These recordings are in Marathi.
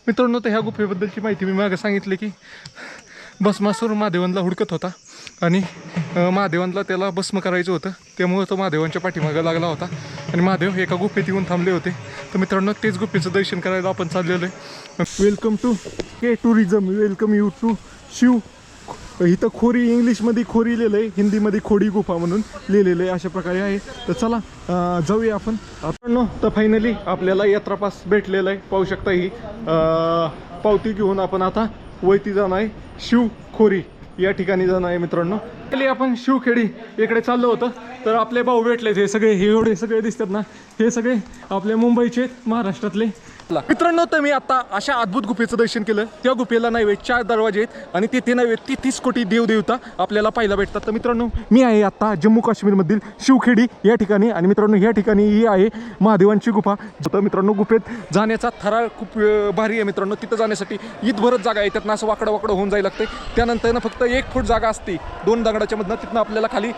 मित्रांनो, तर ह्या गुफेबद्दलची माहिती मी मागे सांगितली की भस्मासूर महादेवांना हुडकत होता आणि महादेवांना त्याला भस्म करायचं होतं, त्यामुळे तो महादेवांच्या पाठीमागं लागला होता आणि महादेव एका गुफेत येऊन थांबले होते. तर मित्रांनो, तेच गुफेचं दर्शन करायला आपण चाललेलो आहे. Welcome to K tourism, welcome you to Shiv. इथं खोरी, इंग्लिशमध्ये खोरी लिहिलं आहे, हिंदीमध्ये खोडी गुफा म्हणून लिहिलेलं आहे, अशा प्रकारे आहे. तर चला जाऊया आपण. तर फायनली आपल्याला यात्रा पास भेटलेला आहे. पाहू शकता ही पावती घेऊन आपण आता वैती जाणार आहे शिवखोरी या ठिकाणी जाणार आहे. मित्रांनो, पहिले आपण शिवखेडी इकडे चाललो होतं, तर आपले भाऊ भेटले. हे सगळे, हे एवढे सगळे दिसतात ना, हे सगळे आपले मुंबईचे आहेत, महाराष्ट्रातले. मित्रांनो, तर मी आता अशा अद्भुत गुफेचं दर्शन केलं. त्या गुफेला नैवे 4 दरवाजे आहेत आणि तिथे नैवे 33 कोटी देवदेवता आपल्याला पाहायला भेटतात. तर मित्रांनो, मी आहे आता जम्मू काश्मीरमधील शिवखेडी या ठिकाणी आणि मित्रांनो, या ठिकाणी ही आहे महादेवांची गुफा. तर मित्रांनो, गुफेत जाण्याचा थराळ खूप भारी आहे. मित्रांनो, तिथं जाण्यासाठी इथभरच जागा आहे, त्यातनं असं वाकडं वाकडं होऊन जायला लागते. त्यानंतर ना फक्त 1 फूट जागा असते 2 दगडाच्या मधनं, तिथनं आपल्याला खाली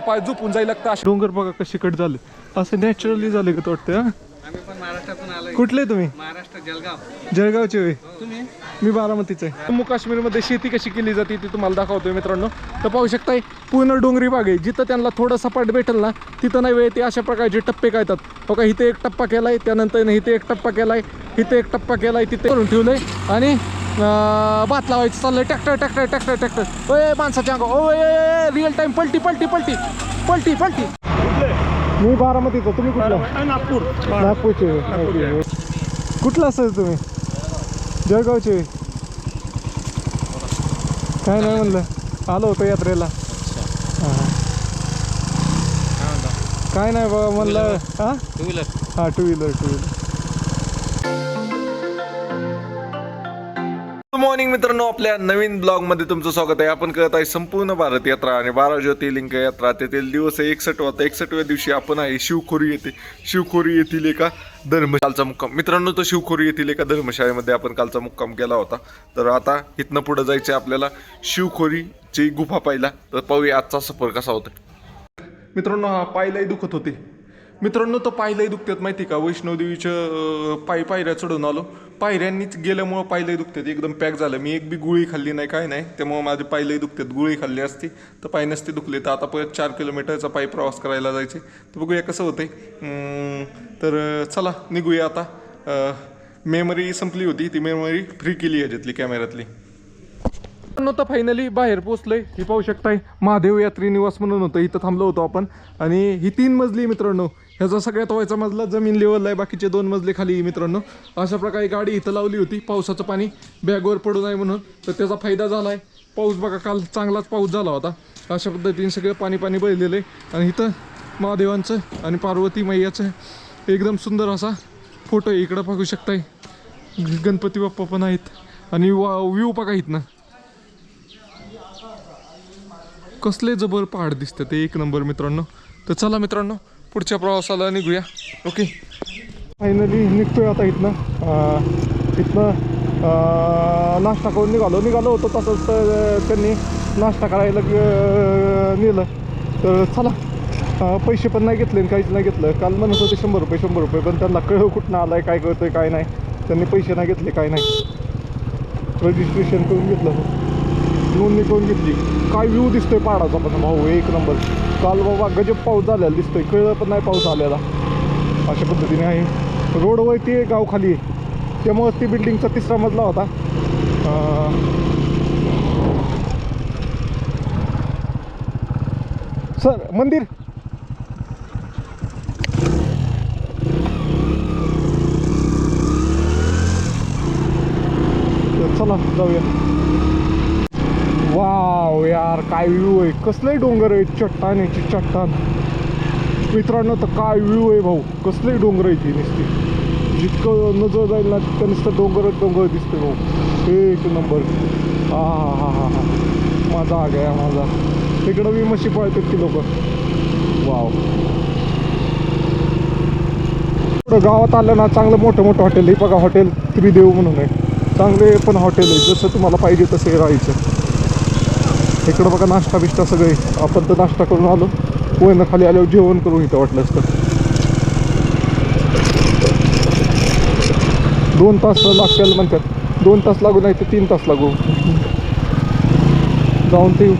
पाय झोपून जायला लागतं. असे डोंगर बघा कशी कट झाले, असं नॅचरली झाले का वाटतं. आम्ही पण महाराष्ट्रातून आलोय. कुठले तुम्ही? महाराष्ट्र, जळगाव. जळगावचे होय. तुम्ही? मी बारामतीचं आहे. जम्मू काश्मीरमध्ये शेती कशी केली जाते ते तुम्हाला दाखवतोय. मित्रांनो, तर पाहू शकताय पूर्ण डोंगरी बाग आहे. जिथं त्यांना थोडं सपाट भेटेल ना, तिथं नाही वेळ ते अशा प्रकारचे टप्पे काढतात. बघा, इथे एक टप्पा केलाय, त्यानंतर इथे एक टप्पा केलाय, इथे एक टप्पा केलाय, तिथे करून ठेवलंय आणि भात लावायचं चाललंय. ट्रॅक्टर ट्रॅक्टर ट्रॅक्टर ट्रॅक्टर, ओय माणसाच्या अंग, ओय रिअल टाइम पलटी पलटी पलटी पलटी पलटी. मी बारामतीचा, तुम्ही कुठला? नागपूर. नागपूरचे. कुठला असेल तुम्ही? जळगावचे. काय नाही म्हणलं, आलो होतो यात्रेला. काय नाही बाबा म्हणलं. हां, टू व्हीलर. हां, टू व्हीलर. गुड मॉर्निंग मित्रांनो, आपल्या नवीन ब्लॉगमध्ये तुमचं स्वागत आहे. आपण करत आहे संपूर्ण भारत यात्रा आणि 12 ज्योतिर्लिंग यात्रा. तेथील दिवस आहे 61. 61व्या दिवशी आपण आहे शिवखोरी येथे. शिवखोरी येथील एका धर्मशाळेचा मुक्काम. मित्रांनो, तो शिवखोरी येथील एका धर्मशाळेमध्ये आपण कालचा मुक्काम केला होता. तर आता इथनं पुढं जायचं आपल्याला शिवखोरीची गुफा पाहिला. तर पाहूया आजचा सफर कसा होता. मित्रांनो, हा पायलाही दुखत होते. मित्रांनो, तर पायलाही दुखतात माहिती का. वैष्णोदेवीच्या पायऱ्या चढून आलो, पायऱ्यांनीच गेल्यामुळं पायलाही दुखतात. एकदम पॅक झालं. मी एक बी गुळी खाल्ली नाही, काय नाही, त्यामुळं माझे पायलाही दुखतात. गुळी खाल्ली असती तर पाय नसते दुखले. तर आता परत 4 किलोमीटरचा पायी प्रवास करायला जायचे. तर बघूया कसं होतंय. तर चला निघूया आता. मेमरी संपली होती, ती मेमरी फ्री केली ह्याच्यातली कॅमेऱ्यातली. तर फायनली बाहेर पोचलोय. ही पाहू शकताय महादेव यात्री निवास म्हणून होतं, इथं थांबलो होतो आपण. आणि ही 3 मजली मित्रांनो. ह्याचा सगळ्यात व्हायचा मजला जमीन लेवलला आहे, बाकीचे 2 मजले खाली मित्रांनो. अशा प्रकारे गाडी इथं लावली होती, पावसाचं पाणी बॅगवर पडू नये म्हणून. तर त्याचा फायदा झाला आहे. पाऊस बघा, काल चांगलाच पाऊस झाला होता. अशा पद्धतीने सगळं पाणी भरलेलं आहे. आणि इथं महादेवांचं आणि पार्वती मैयाचं एकदम सुंदर असा फोटो आहे. इकडं पाहू शकताय गणपती बाप्पा पण आहेत. आणि व्ह्यू बघा इथनं कसले जबर पहाड दिसतं, ते 1 नंबर मित्रांनो. तर चला मित्रांनो, पुढच्या प्रवासाला निघूया. ओके, फायनली निघतोय आता इथनं. नाश्ता करून निघालो होतो. तसंच त्यांनी नाश्ता करायला नेलं. तर चला, पैसे पण नाही घेतले, काहीच नाही घेतलं. काल म्हणत होते 100 रुपये, पण त्यांना कळव कुठनं आलाय, काय कळतंय काय नाही. त्यांनी पैसे नाही घेतले, काय नाही. रजिस्ट्रेशन करून घेतलं, नोंदणी करून घेतली. काय व्ह्यू दिसतोय पहाडाचा पण भाऊ, 1 नंबर. काल बाबा गजब पाऊस झालेला दिसतोय, कळलं पण नाही पाऊस आलेला. अशा पद्धतीने आहे. रोडवर ते गाव खाली आहे, त्यामुळं ती बिल्डिंगचा 3रा मजला होता. सर, मंदिर. चला जाऊया. वाव यार, काय व्ह्यू आहे. कसले डोंगर आहे, चट्टाण्याची चट्टान मित्रांनो. तर काय व्ह्यू आहे भाऊ, कसले डोंगर आहे ती नुसती. जितकं नजर जाईल ना तितकं नुसतं डोंगर दिसते भाऊ, 1 नंबर. हा माझा आ गया माझा. तिकडं मी म्हशी पळतात की लोक. वाव, गावात आलं ना चांगलं मोठं हॉटेल आहे बघा. हॉटेल त्रिदेव म्हणून आहे, चांगले पण हॉटेल आहे. जसं तुम्हाला पाहिजे तसं राहायचं. इकडं बघा नाश्ता बिष्टा सगळे. आपण तर नाश्ता करून आलो, पोहेनं खाली आल्यावर जेवण करू इथं वाटलं असतं. 2 तास लागतील म्हणतात. 2 तास लागू नाही तर 3 तास लागू. जाऊन ते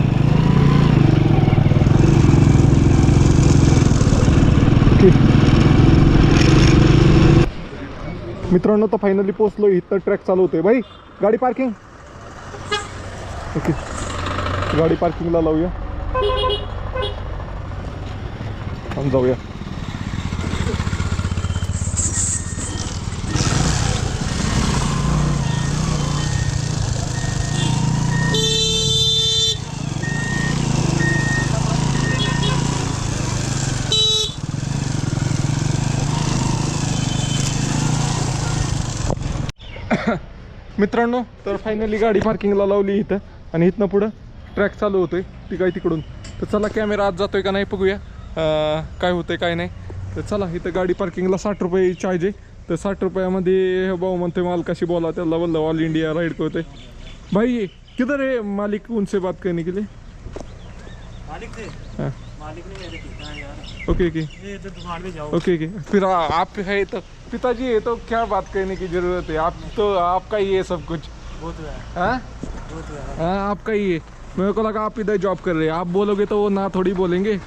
मित्रांनो तर फायनली पोहोचलो. इथं ट्रॅक चालू होते. भाई गाडी पार्किंग. ओके गाडी पार्किंगला लावूया आणि जाऊया. मित्रांनो तर फायनली गाडी पार्किंगला लावली इथं आणि इथनं पुढं ट्रॅक चालू होतोय ती काय तिकडून. तर चला कॅमेरा आत जातोय का नाही बघूया काय होतंय काय नाही. तर चला इथं गाडी पार्किंगला 60 रुपये चार्ज आहे. तर 60 रुपयामध्ये भाऊ म्हणतोय मालकाशी बोला. त्याला बोललं ऑल इंडिया राइड करतोय. भाई किधर है मालिक, उनसे बात करने के लिए. मालिक थे हाँ मालिक नहीं है कितना यार. ओके ओके ये तो दुकान में जाओ. ओके ओके फिर आप है तो पिताजी है तो क्या बात करने की जरूरत है. आप तो आपका ही है सब कुछ. बहुत है हाँ बहुत है. हाँ आपका ही है. मेरे को लगा आप इधर जॉब कर रहे हैं. आप बोलोगे तो वो ना थोड़ी बोलेंगे.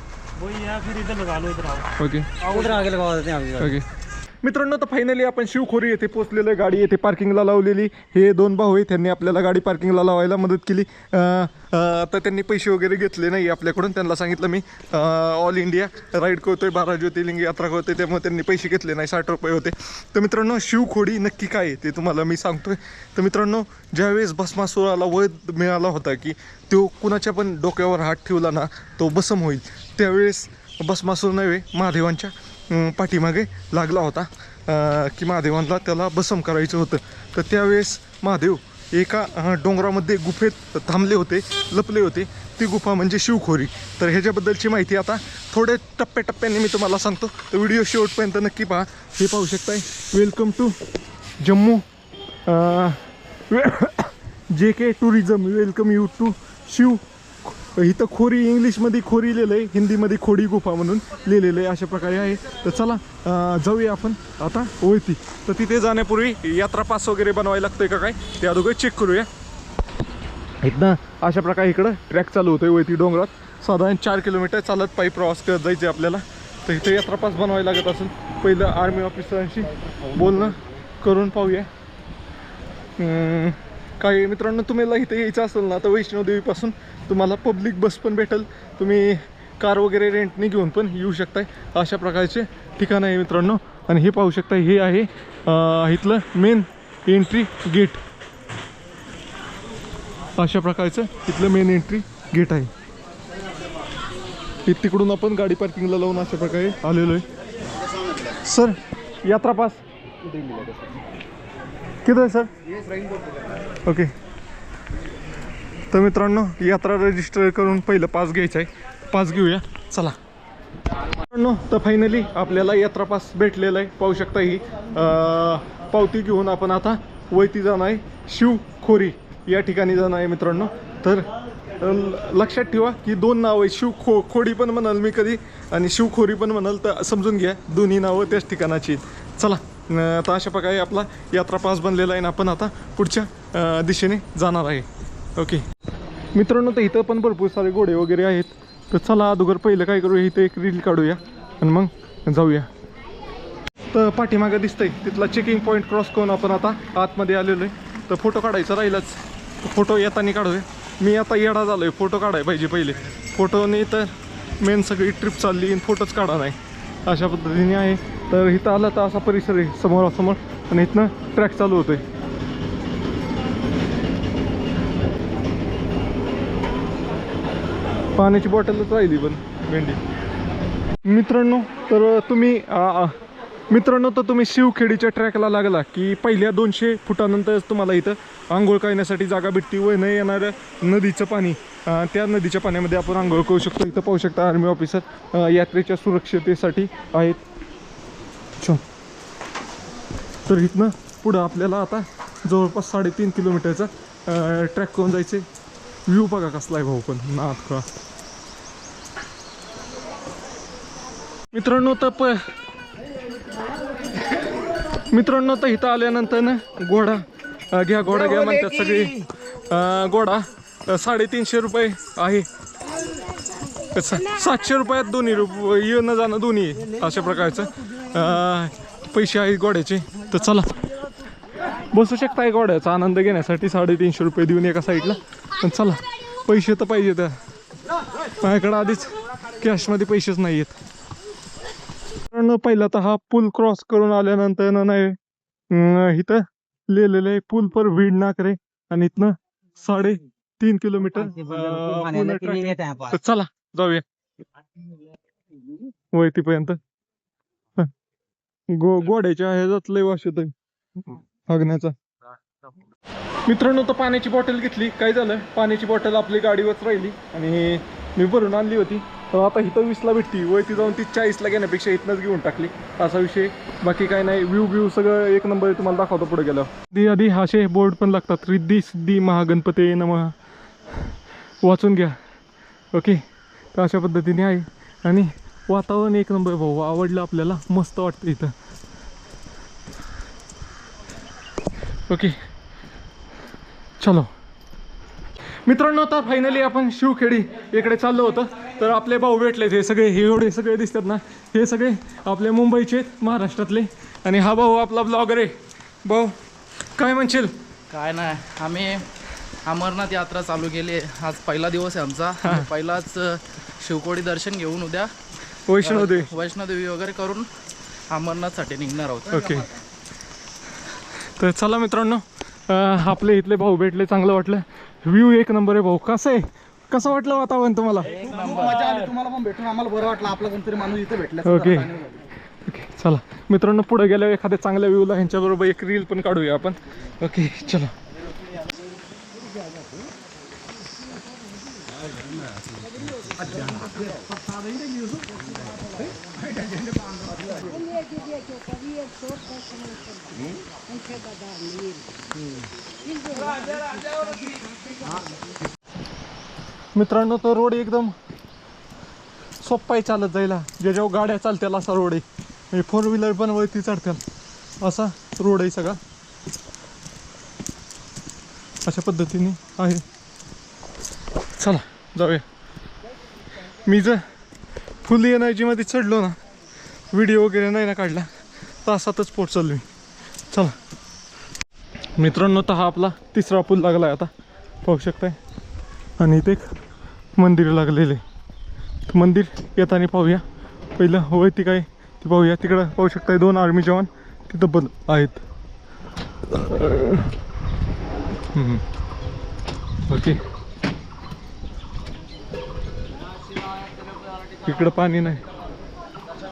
वही है फिर इधर लगा लो. इधर आओ. ओके उधर आगे लगा देते हैं अभी. ओके मित्रांनो तर फायनली आपण शिवखोरी येथे पोहोचलेलो आहे. गाडी येथे पार्किंगला लावलेली. हे 2 भाऊ आहेत त्यांनी आपल्याला गाडी पार्किंगला लावायला मदत केली. आता त्यांनी पैसे वगैरे घेतले नाही आपल्याकडून. त्यांना सांगितलं मी ऑल इंडिया राईड करतोय 12 ज्योतिर्लिंग यात्रा करतोय त्यामुळे त्यांनी पैसे घेतले नाही. 60 रुपये होते. तर मित्रांनो शिवखोडी नक्की काय आहे ते तुम्हाला मी सांगतोय. तर मित्रांनो ज्यावेळेस भस्मासुराला वध मिळाला होता की तो कुणाच्या पण डोक्यावर हात ठेवला ना तो भस्म होईल, त्यावेळेस भस्मासूर नव्हे महादेवांच्या पाठीमागे लागला होता की महादेवांना त्याला भस्म करायचं होतं. तर त्यावेळेस महादेव एका डोंगरामध्ये गुफेत थांबले होते, लपले होते. ती गुफा म्हणजे शिवखोरी. तर ह्याच्याबद्दलची माहिती आता थोडे टप्प्याटप्प्याने मी तुम्हाला सांगतो. तर व्हिडिओ शेवटपर्यंत नक्की पहा. हे पाहू शकताय welcome to Jammu JK tourism welcome you to Shiv. इथं खोरी इंग्लिशमध्ये खोरी लिहिलं आहे, हिंदीमध्ये खोडी गुफा म्हणून लिहिलेलं आहे. अशा प्रकारे आहे. तर चला जाऊया आपण आता वळती. तर तिथे जाण्यापूर्वी यात्रा पास वगैरे बनवायला लागतंय का काय ते अगोदर चेक करूया. इथनं अशा प्रकारे इकडं ट्रॅक चालू होतोय वळती डोंगरात. साधारण 4 किलोमीटर चालत पायी प्रवास करत जायचं आपल्याला. तर इथं यात्रा पास बनवायला लागत असेल. पहिलं आर्मी ऑफिसरांशी बोलणं करून पाहूया. काय मित्रांनो तुम्हाला इथं यायचं असेल ना तर वैष्णोदेवीपासून तुम्हाला पब्लिक बस पण भेटेल. तुम्ही कार वगैरे रेंटने घेऊन पण येऊ शकताय. अशा प्रकारचे ठिकाण आहे मित्रांनो. आणि हे पाहू शकता हे आहे इथलं मेन एंट्री गेट. अशा प्रकारचं इथलं मेन एंट्री गेट आहे. तिकडून आपण गाडी पार्किंगला लावून अशा प्रकारे आलेलो आहे. सर यात्रा पास किती आहे सर. ओके तर मित्रांनो यात्रा रजिस्टर करून पहिलं पास घ्यायचं आहे. पास घेऊया चला. मित्रांनो तर फायनली आपल्याला यात्रा पास भेटलेला आहे. पाहू शकता ही पावती घेऊन आपण आता वैती जाणार आहे शिवखोरी या ठिकाणी जाणार आहे मित्रांनो. तर लक्षात ठेवा की 2 नावं आहे. खोडी पण म्हणाल मी कधी आणि शिवखोरी पण म्हणाल तर समजून घ्या दोन्ही नावं त्याच ठिकाणाची आहेत. चला तर अशा प्रकारे आपला यात्रा पास बनलेला आहे आणि आपण आता पुढच्या दिशेने जाणार आहे. ओके मित्रांनो तर इथं पण भरपूर सारे घोडे वगैरे आहेत. तर चला अगोदर पहिलं काय करूया इथं एक रील काढूया आणि मग जाऊया. तर पाठीमागं दिसतंय तिथला चेकिंग पॉईंट क्रॉस करून आपण आता आतमध्ये आलेलो आहे. तर फोटो काढायचा राहिलाच. फोटो येताना काढूया. मी आता येडा झालो आहे. फोटो काढाय पाहिजे पहिले. फोटोने तर मेन सगळी ट्रिप चालली आणि फोटोच काढा नाही अशा पद्धतीने आहे. तर इथं आलं तर असा परिसर आहे समोरासमोर आणि इथनं ट्रॅक चालू होतोय. पाण्याची बॉटलच राहिली पण भेंडी. मित्रांनो तर तुम्ही शिवखेडीच्या ट्रॅकला लागला की पहिल्या 200 फुटानंतर तुम्हाला इथं आंघोळ करण्यासाठी जागा भेटते. व न येणारं नदीचं पाणी त्या नदीच्या पाण्यामध्ये आपण आंघोळ करू शकतो. इथं पाहू शकता आर्मी ऑफिसर यात्रेच्या सुरक्षतेसाठी आहेत. तर इथनं पुढं आपल्याला आता जवळपास 3.5 किलोमीटरचा ट्रॅक करून जायचे. व्ह्यू बघा कसला आहे भाऊ पण नाथ का. मित्रांनो तर इथं आल्यानंतर ना घोडा घ्या घोडा घ्या म्हणतात सगळे. घोडा 350 रुपये आहे. 700 रुपयात दोन्ही येणं जाणं दोन्ही आहे. अशा प्रकारचं पैसे आहेत घोड्याचे. तर चला बसू शकताय घोड्याचा आनंद घेण्यासाठी 350 रुपये देऊन एका साईडला. पण चला पैसे तर पाहिजे त्या माझ्याकडं आधीच कॅशमध्ये पैसेच नाही आहेत. कारण पहिला तर हा पूल क्रॉस करून आल्यानंतर ना नाही इथं लिहिलेलं आहे पूल पर भीड ना करे आणि इथनं 3.5 किलोमीटर तर चला जाऊया वैतीपर्यंत. गोड्याच्या ह्याच्यात लय वास येतोय हगण्याचा. मित्रांनो तर पाण्याची बॉटल घेतली. काय झालं पाण्याची बॉटल आपली गाडीवरच राहिली आणि मी भरून आणली होती. तर आता इथं 20ला भेटती वरती जाऊन ती 40ला घेण्यापेक्षा इथनंच घेऊन टाकली असा विषय. बाकी काय नाही. व्ह्यू सगळं एक नंबर तुम्हाला दाखवतो पुढे गेल्यावर. आधी असे बोर्ड पण लागतात रिद्धी सिद्धी महागणपती नमः वाचून घ्या. ओके तर अशा पद्धतीने आहे आणि वातावरण एक नंबर भाऊ आवडलं आपल्याला. मस्त वाटतं इथं. ओके चलो मित्रांनो आता फायनली आपण शिवखेडी इकडे चाललो होतं. तर आपले भाऊ भेटलेत. हे सगळे हे एवढे सगळे दिसतात ना हे सगळे आपले मुंबईचे आहेत महाराष्ट्रातले. आणि हा भाऊ आपला ब्लॉगर आहे. भाऊ काय म्हणशील? काय नाही आम्ही अमरनाथ यात्रा चालू केली. आज पहिला दिवस आहे आमचा. पहिलाच शिवकोडी दर्शन घेऊन उद्या वैष्णोदेवी वगैरे करून अमरनाथसाठी निघणार आहोत. ओके तर चला मित्रांनो आपले इथले भाऊ भेटले चांगलं वाटलं. व्ह्यू एक नंबर आहे भाऊ. कसं वाटलं वातावरण तुम्हाला? मजा आली. तुम्हाला पण भेटून आम्हाला बरं वाटलं. आपला कोणतरी माणूस इथे भेटला. ओके चला मित्रांनो पुढे गेल्यावर एखाद्या चांगल्या व्ह्यूला ह्यांच्याबरोबर एक रील पण काढूया आपण. ओके चला मित्रांनो तो रोड एकदम सोप्पा आहे चालत जायला. ज्याच्यावर गाड्या चालतील असा रोड आहे. म्हणजे 4 व्हीलर पण वरती चढतील असा रोड आहे सगळा. अशा पद्धतीने आहे. चला जाऊया. मी जर फुल एनर्जीमध्ये चढलो ना व्हिडिओ वगैरे नाही ना काढला तासातच पोहोचलो मी. चला मित्रांनो तर हा आपला 3रा पूल लागला आहे आता पाहू शकताय. आणि इथे एक मंदिर लागलेलं आहे. मंदिर येताना पाहूया. पहिलं वरती काय ते पाहूया. तिकडं पाहू शकताय 2 आर्मी जवान तिथं पण आहेत. ओके इकडं पाणी नाही.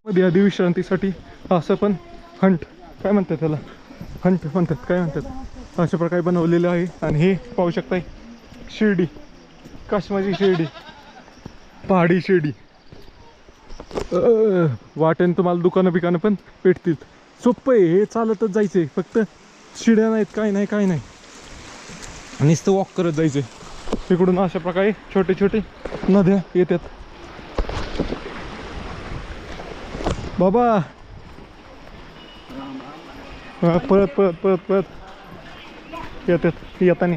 मध्ये आधी विश्रांतीसाठी असं पण हंट काय म्हणतात त्याला हंट म्हणतात काय म्हणतात अशा प्रकारे बनवलेलं आहे. आणि हे पाहू शकताय शिर्डी काश्मीरी शिर्डी पहाडी शिर्डी. वाटेन तुम्हाला दुकानं बिकानं पण भेटतील. सोपं आहे हे चालतच जायचं आहे. फक्त शिड्या नाहीत काय नाही नुसतं वॉक करत जायचं आहे. तिकडून अशा प्रकारे छोटे छोटे नद्या येतात. बाबा परत येतात. येताना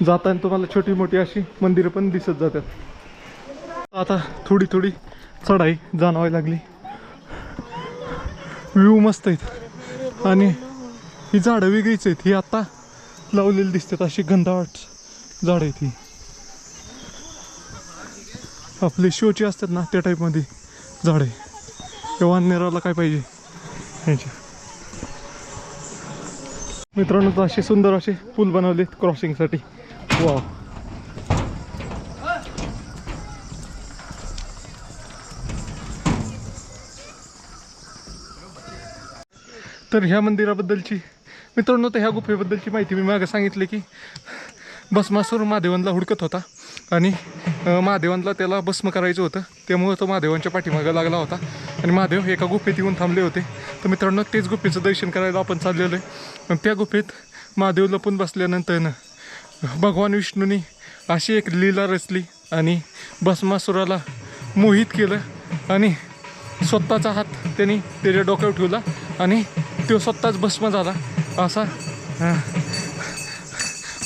जाताना तुम्हाला छोटी मोठी अशी मंदिरं पण दिसत जातात. आता थोडी चढाई जाणवायला लागली. व्ह्यू मस्त आहेत आणि ही झाडं वेगळीच आहेत. ही आता लावलेली दिसतात अशी गंधावट झाडं आहेत. ही आपले शोची असतात ना त्या टाईपमध्ये झाडे. तेव्हा नेराला काय पाहिजे ह्यांच्या. मित्रांनो असे सुंदर असे पूल बनवलेत क्रॉसिंगसाठी. वाव तर ह्या मंदिराबद्दलची मित्रांनो तर ह्या गुफेबद्दलची माहिती मी मागे सांगितली की भस्मासूर महादेवांना हुडकत होता आणि महादेवांना त्याला भस्म करायचं होतं. त्यामुळे तो महादेवांच्या पाठीमागं लागला होता आणि महादेव एका गुफेत येऊन थांबले होते. तर मित्रांनो तेच गुफेचं दर्शन करायला आपण चाललेलो आहे. आणि त्या गुफेत महादेव लपून बसल्यानंतर भगवान विष्णूंनी अशी एक लीला रचली आणि भस्मासुराला मोहित केलं आणि स्वतःचा हात त्यांनी त्याच्या डोक्यावर ठेवला आणि तो स्वतःच भस्म झाला असा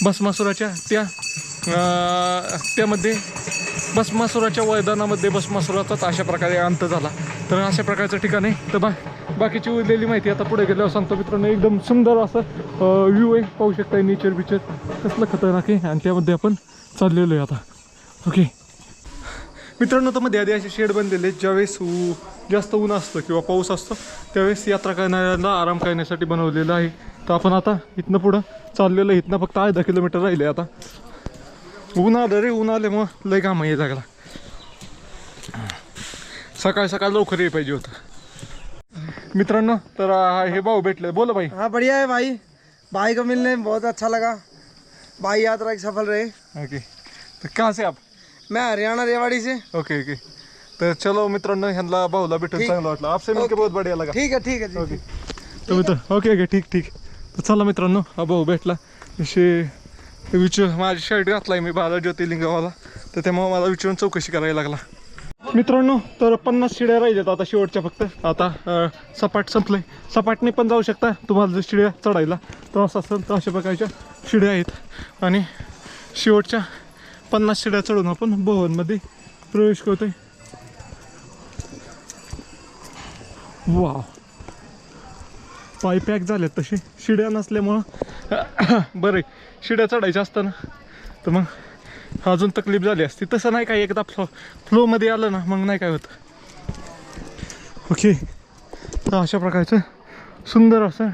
भस्मासुराच्या त्यामध्ये भस्मासुराच्या मैदानामध्ये भस्मासुराचाच अशा प्रकारे अंत झाला. तर अशा प्रकारचं ठिकाण आहे. तर बाकीची उरलेली माहिती आता पुढे गेल्यावर सांगतो मित्रांनो. एकदम सुंदर असं व्ह्यू आहे, पाहू शकता नेचर बिचर कसलं खतरनाक आहे आणि त्यामध्ये आपण चाललेलो आहे आता. ओके मित्रांनो, तर मध्ये आधी असे शेड बनलेले आहेत. ज्यावेळेस जास्त ऊन असतं किंवा पाऊस असतो त्यावेळेस यात्रा करणाऱ्यांना आराम करण्यासाठी बनवलेलं आहे. तर आपण आता इथनं पुढं चाललेलं, इथनं फक्त 10 किलोमीटर राहिले. आता ऊन आलं रे, ऊन आल्यामुळं लय काम आहे लागला. सकाळ सकाळ लवकर ये पाहिजे होतं मित्रांनो. तर हे भाऊ भेटले. बोला भाई. हाँ बढ़िया है भाई, भाई को मिलने में बहुत अच्छा लगा. भाई यात्रा की सफल रहे. ओके, तर कहाँ से आप? मैं हरियाणा रेवाड़ी से. Okay okay. तर चलो मित्रांनो, ह्यांना भाऊला भेटून चांगलं वाटलं. आपसे मिलके बहुत बढ़िया लगा. ठीक है जी. ओके तर मित्र ओके ओके ठीक ठीक. तर चला मित्रांनो, हा भाऊ भेटला. माझी शर्ट घातलाय मी बारा ज्योतिर्लिंगवाला, तर त्यामुळे मला विचारून चौकशी करायला लागला. मित्रांनो, तर 50 शिड्या राहिल्यात आता शेवटच्या फक्त. आता सपाट संपलंय. सपाटने पण जाऊ शकता तुम्हाला जर शिड्या चढायला त्रास असेल तर अशा प्रकारच्या शिड्या आहेत. आणि शेवटच्या 50 शिड्या चढून आपण भवनमध्ये प्रवेश करतोय. वा, पाय पॅक झालेत. तसे शिड्या नसल्यामुळं बरं शिड्या चढायच्या असताना तर मग अजून तकलीफ झाली असती. तसं नाही काय, एकदा फ्लोमध्ये आलं ना मग नाही काय होतं. ओके, तर अशा प्रकारचं सुंदर असं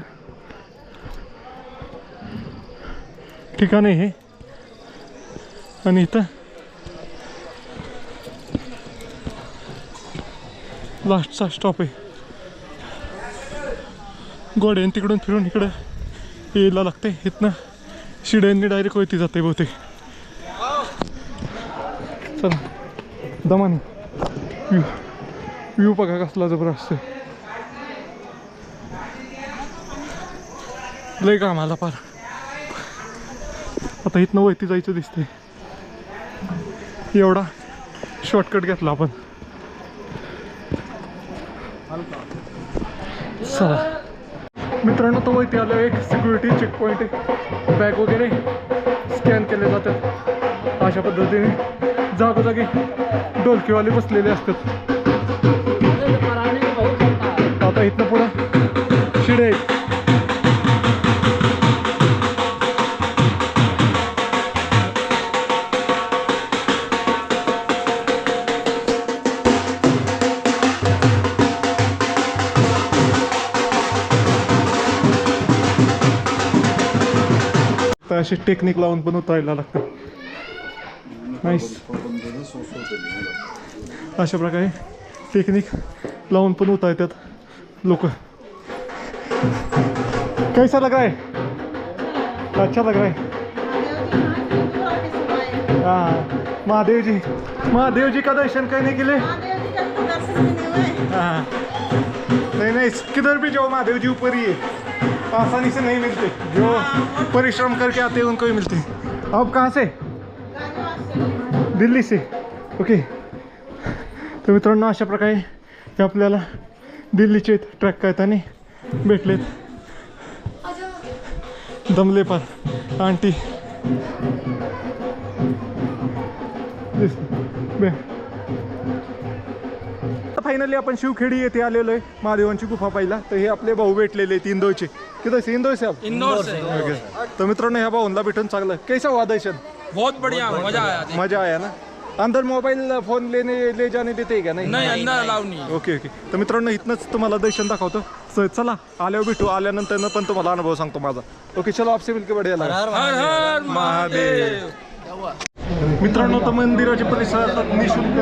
ठिकाण आहे हे. आणि इथं लास्टचा स्टॉप आहे. गोड्यान तिकडून फिरून इकडं यायला लागते. इथनं शिड्यांनी डायरेक्ट वरती जाते बहुतेक. चला दमानी व्ह्यू बघा कसला जबरदस्त आहे. लय काम आला पार. आता इथनं वरती जायचं दिसतंय. एवढा शॉर्टकट घेतला आपण. चला मित्रांनो, तो वरती आलं एक सिक्युरिटी चेक पॉईंट आहे. बॅग वगैरे स्कॅन केले जातात. अशा पद्धतीने जागोजागी ढोलकीवाले बसलेले असतात. आता इथनं पुढं शिडे आहेत. तर अशी टेक्निक लावून पण उतरायला लागतं. नाईस. अशा प्रकारे टेक्निक लावून पण उतरतात लोक. कैसा लग रहा है? अच्छा लग रहा है. हाँ, महादेव जी का दर्शन करने के लिए. हाँ नहीं नहीं, किधर भी जाओ महादेव जी ऊपर ही है. आसानी से नहीं मिलते. जो परिश्रम करके आते हैं उनको ही मिलते हैं. आप कहाँ से? दिल्ली से. ओके. तर मित्रांनो, अशा प्रकारे हे आपल्याला दिल्लीचे ट्रॅक करताना भेटलेत. दमले पार आंटी. फायनली आपण शिवखेडी येथे आलेलो आहे महादेवांची गुफा पाहिला. तर हे आपले भाऊ भेटलेले आहेत इंदोरचे. किधर से? इंदौर से आप? इंदौर से. तर मित्रांनो, ह्या भाऊंना भेटून चांगलं. कैसा हुआ दर्शन? बहुत बढ़िया, मजा आया. मजा आया ना. अंदर मोबाईल फोन ले जाने देते का? नाही अंदर अलाउ नहीं. Okay okay. तर मित्रांनो, इथनंच तुम्हाला दर्शन दाखवतो. चला आल्यावर भेटू. आल्यानंतर पण तुम्हाला अनुभव सांगतो माझा. ओके चलो, आपसे मिलके बढ़िया लगा. हर हर महादेव. मित्रांनो, तर मंदिराच्या परिसरात निःशुल्क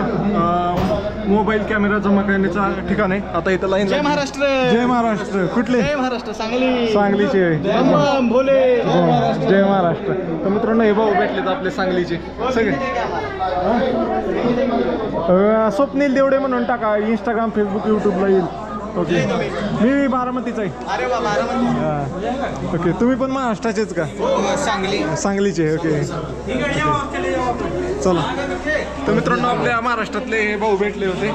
मोबाईल कॅमेरा जमा करण्याचा ठिकाण आहे. आता इथं लाईन. जय महाराष्ट्र. जय महाराष्ट्र. कुठले? जय महाराष्ट्र. सांगली. सांगलीचे. भोले. जय महाराष्ट्र. तर मित्रांनो, हे भाऊ भेटलेत आपले सांगलीचे सगळे. स्वप्नील देवडे म्हणून टाका. इंस्टाग्राम फेसबुक यूट्यूबला येईल. ओके मी बारामतीचा आहे. ओके तुम्ही पण महाराष्ट्राचेच का? सांगलीचे. ओके चला तर मित्रांनो आपल्या महाराष्ट्रातले हे भाऊ भेटले होते.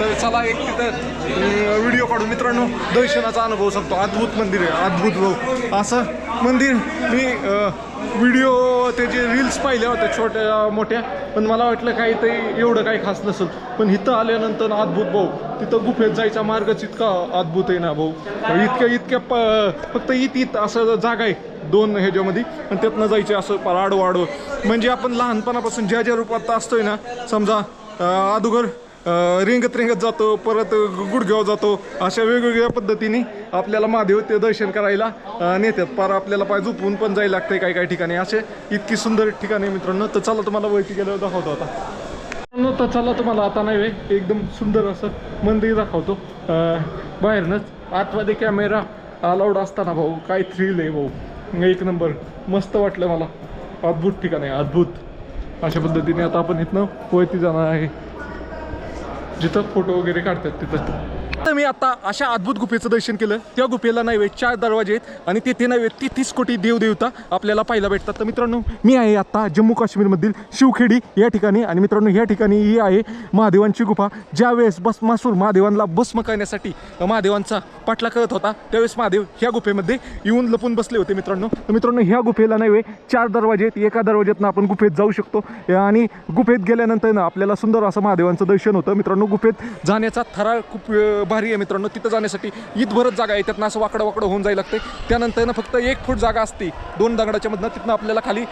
तर चला एक तिथं व्हिडिओ काढू. मित्रांनो दर्शनाचा अनुभव सांगतो. अद्भुत मंदिर आहे, अद्भुत भाऊ. असं मंदिर मी व्हिडिओ त्याचे रील्स पाहिल्या होत्या छोट्या मोठ्या, पण मला वाटलं काही ते एवढं काही खास नसेल. पण इथं आल्यानंतर अद्भुत भाऊ. तिथं गुफेत जायचा मार्गच इतका अद्भुत आहे ना भाऊ. इतक्या फक्त इत असं जागा आहे 2 ह्याच्यामध्ये, आणि त्यातनं जायचे असं आडवं. म्हणजे आपण लहानपणापासून ज्या रूपात असतोय ना, समजा अगोदर रेंगत जातो, परत गुडघ्यावर जातो, अशा वेगवेगळ्या पद्धतीने आपल्याला महादेव ते दर्शन करायला नेतात. पार आपल्याला पाय झोपून पण जायला लागतंय काही ठिकाणी. असे इतकी सुंदर ठिकाणी मित्रांनो. तर चला तुम्हाला वरती गेल्यावर दाखवतो आता. तर चला तुम्हाला आता नाही एकदम सुंदर असं मंदिर दाखवतो बाहेरनंच. आतमध्ये कॅमेरा अलाउड असताना भाऊ काय थ्रिल आहे भाऊ. एक नंबर मस्त वाटलं मला. अद्भुत ठिकाण आहे, अद्भुत. अशा पद्धतीने आता आपण इथनं वरती जाणार आहे जिथं फोटो वगैरे काढतात तिथं. तर मी आता अशा अद्भुत गुफेचं दर्शन केलं. त्या गुफेला नव्हे 4 दरवाजे आहेत आणि तिथे नव्हे 33 कोटी देवदेवता आपल्याला पाहायला भेटतात. तर मित्रांनो मी आहे आता जम्मू काश्मीरमधील शिवखेडी या ठिकाणी. आणि मित्रांनो ह्या ठिकाणी ही आहे महादेवांची गुफा. ज्यावेळेस भस्मासूर महादेवांना भस्म करण्यासाठी महादेवांचा पाठला करत होता, त्यावेळेस महादेव ह्या गुफेमध्ये येऊन लपून बसले होते मित्रांनो. तर मित्रांनो ह्या गुफेला नव्हे 4 दरवाजे आहेत. एका दरवाज्यातनं आपण गुफेत जाऊ शकतो आणि गुफेत गेल्यानंतर ना आपल्याला सुंदर असं महादेवांचं दर्शन होतं. मित्रांनो गुफेत जाण्याचा थराळ खूप भारी आहे मित्रांनो. तिथं जाण्यासाठी इथभरच जागा आहे. त्यातनं असं वाकडं होऊन जायला लागते. त्यानंतर ना फक्त 1 फूट जागा असते 2 दगडाच्या मधनं. तिथनं आपल्याला खाली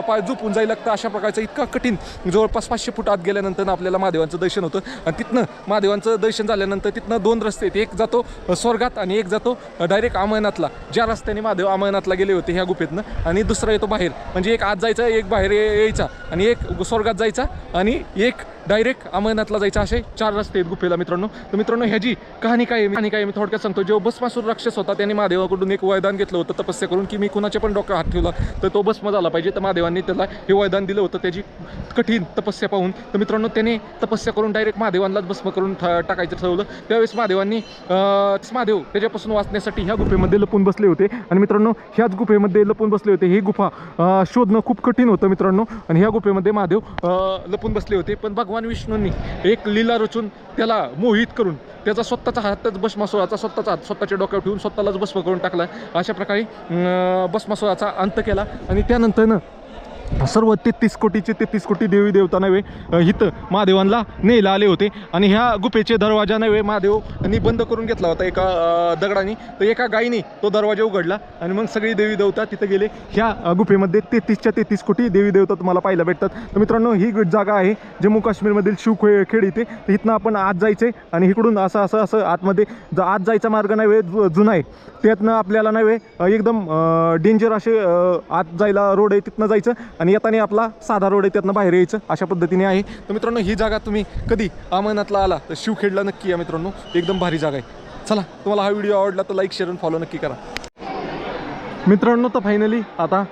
पाय झोपून जायला लागतं. अशा प्रकारचं इतका कठीण जवळपास 500 फूट आत गेल्यानंतर आपल्याला महादेवांचं दर्शन होतं. आणि तिथनं महादेवांचं दर्शन झाल्यानंतर तिथनं 2 रस्ते आहेत. एक जातो स्वर्गात आणि एक जातो डायरेक्ट अमरनाथला. ज्या रस्त्याने महादेव अमरनाथला गेले होते ह्या गुफेतनं, आणि दुसरा येतो बाहेर. म्हणजे एक आत जायचा, एक बाहेर यायचा, आणि एक स्वर्गात जायचा, आणि एक डायरेक्ट अमरनाथला जायचं. असे 4 रस्ते आहेत गुफेला मित्रांनो. तर मित्रांनो ह्याची कहाणी काय मी थोडक्यात सांगतो. जेव्हा भस्मासूर राक्षस होता त्याने महादेवाकडून एक वरदान घेतलं होतं तपस्या करून, की मी कुणाच्या पण डोक्यावर हात ठेवला तर तो भस्म झाला पाहिजे. तर महादेवांनी त्याला हे वरदान दिलं होतं त्याची कठीण तपस्या पाहून. तर मित्रांनो त्याने तपस्या करून डायरेक्ट महादेवांनाच भस्म करून टाकायचं ठरवलं. त्यावेळेस महादेवांनी महादेव त्याच्यापासून वाचण्यासाठी ह्या गुफेमध्ये लपून बसले होते. आणि मित्रांनो ह्याच गुफेमध्ये लपून बसले होते. ही गुफा शोधणं खूप कठीण होतं मित्रांनो. आणि ह्या गुफेमध्ये महादेव लपून बसले होते. पण भगवान विष्णूंनी एक लीला रचून त्याला मोहित करून त्याचा स्वतःचा हातच भस्मासुराचा स्वतःचा हात स्वतःच्या डोक्यावर ठेवून स्वतःलाच भस्म करून टाकला. अशा प्रकारे भस्मासुराचा अंत केला. आणि त्यानंतर सर्व 33 कोटी देवी देवता नव्हे इथं महादेवांना न्यायला आले होते. आणि ह्या गुफेचे दरवाजा नव्हे महादेवांनी बंद करून घेतला होता एका दगडाने. तर एका गायीने तो दरवाजा उघडला आणि मग सगळी देवी देवता तिथं गेले. ह्या गुफेमध्ये 33 कोटी देवी देवता तुम्हाला पाहायला भेटतात. तर मित्रांनो ही जागा आहे जम्मू काश्मीरमधील शिवखेडी इथे. तर इथनं आपण आत जायचं आहे आणि इकडून असं आतमध्ये आत जायचा मार्ग नव्हे जुना आहे. त्यातनं आपल्याला नव्हे एकदम डेंजर असे आत जायला रोड आहे, तिथनं जायचं आणि येताना आपला साधा रोड आहे त्यातनं बाहेर यायचं. अशा पद्धतीने आहे. तर मित्रांनो ही जागा तुम्ही कधी अमरनाथला आला तर शिवखेडला नक्की या मित्रांनो. एकदम भारी जागा आहे. चला तुम्हाला हा व्हिडिओ आवडला तर लाईक शेअर आणि फॉलो नक्की करा मित्रांनो. तर फायनली आता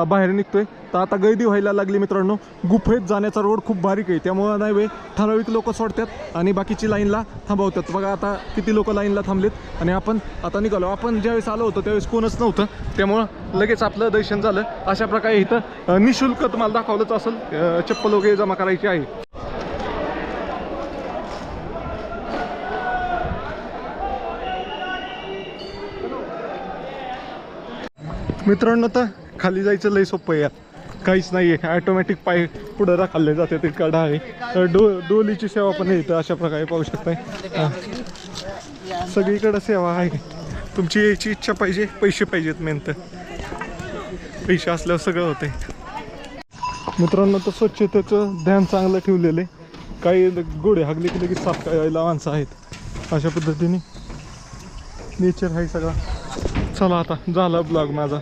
बाहेर निघतोय. तर आता गर्दी व्हायला लागली मित्रांनो. गुफेत जाण्याचा रोड खूप बारीक आहे, त्यामुळं नाही ठराविक लोक सोडतात आणि बाकीची लाईनला थांबवतात. बघा आता किती लोक लाईनला थांबलेत आणि आपण आता निघालो. आपण ज्यावेळेस आलो होतो त्यावेळेस कोणच नव्हतं, त्यामुळं लगेच आपलं दर्शन झालं. अशा प्रकारे इथं निशुल्क तुम्हाला दाखवलंच असेल. चप्पल वगैरे जमा करायची आहे. मित्रांनो तर खाली जायचं लय सोपं आहे. काहीच नाही आहे, ॲटोमॅटिक पाय पुढं राखाल्ले जाते. ते कडा आहे. डोलीची सेवा पण आहे इथं. अशा प्रकारे पाहू शकताय सगळीकडं सेवा आहे. तुमची यायची इच्छा पाहिजे, पैसे पाहिजेत. मेन तर पैसे असल्यावर सगळं होते मित्रांनो. तर स्वच्छतेचं ध्यान चांगलं ठेवलेलं आहे. काही गोडे हागले की लगेच साफ करायला माणसं आहेत. अशा पद्धतीने नेचर आहे सगळा. चला आता झाला ब्लॉग माझा.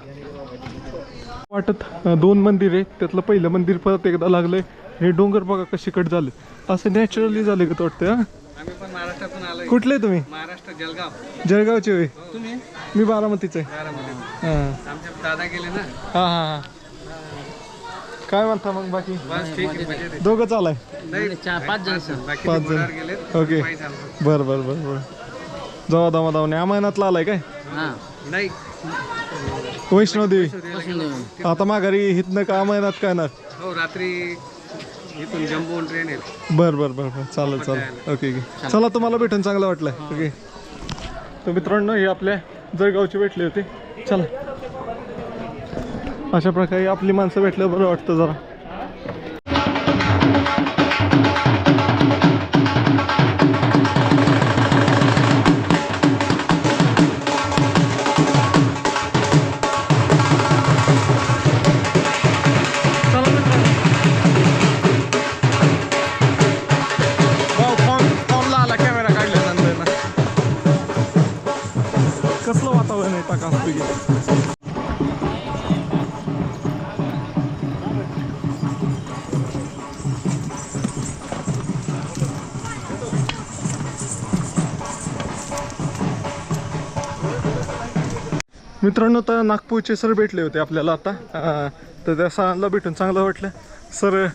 वाटत 2 मंदिर आहे, त्यातलं पहिलं मंदिर परत एकदा लागलंय. हे डोंगर बघा कशी कट झाले, असं नॅचरली झाले का वाटतं. आम्ही पण महाराष्ट्रातून आलोय. कुठले तुम्ही? महाराष्ट्र जळगाव. जळगावचे होय. तुम्ही? मी बारामतीचे आहे. बारामती. आमचे दादा गेले ना. हां. काय म्हणता मग बाकी? बस ठीक आहे, मजेत आहे. दोघं चालाय? नाही 4-5 जण. बाकी पाच जण. गेले. ओके बरं. जावा दामा दावणे अमरनाथला आलाय काय? नाही वैष्णोदेवी आता माघारी हितनं का अमरनाथ काय ना? हो रात्री इथून जम्बो ट्रेन आहे. बर बर बर बर चालेल चालेल ओके ओके चला तुम्हाला भेटून चांगलं वाटलं ओके. तर मित्रांनो हे आपल्या जळगावचे भेटले होते. चला अशा प्रकारे आपली माणसं भेटलं बरं वाटतं जरा. कसलं वातावरण आहे टाकापैकी. मित्रांनो तर नागपूरचे सर भेटले होते आपल्याला आता. तर त्या सरांना भेटून चांगलं वाटलं. सर